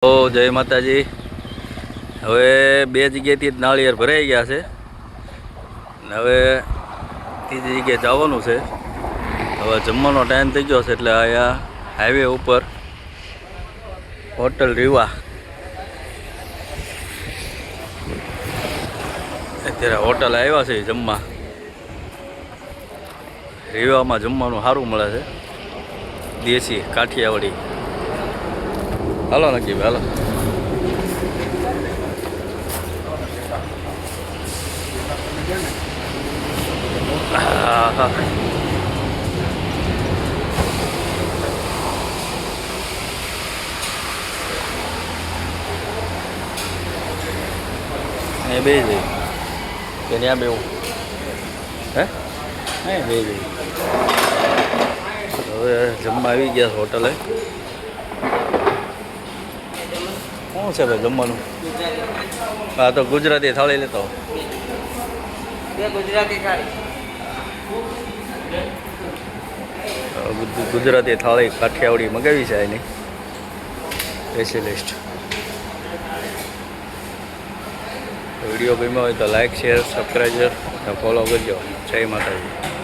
ઓ જય માતાજી। હવે બે જગ્યાએથી જ નાળિયેર ભરાઈ ગયા છે ને હવે ત્રીજી જગ્યાએ જવાનું છે। હવે જમવાનો ટાઈમ થઈ ગયો છે એટલે અહીંયા હાઈવે ઉપર હોટલ રીવા, અત્યારે હોટલ આવ્યા છે જમવા। રીવામાં જમવાનું સારું મળે છે, દેશી કાઠિયાવાડી। હાલો નક્કી હાલો। એ બે જઈ કે ત્યાં બેવું હે બે જઈ। હવે જમવા આવી ગયા છે હોટલે। શું છે ભાઈ જમવાનું? હા તો ગુજરાતી થાળી લેતો ગુજરાતી થાળી કાઠિયાવાડી મગાવી છે એની સ્પેશિયલિસ્ટ। વિડીયો ગમ્યો હોય તો લાઈક શેર સબસ્ક્રાઈબ ફોલો કરજો। જય માતાજી।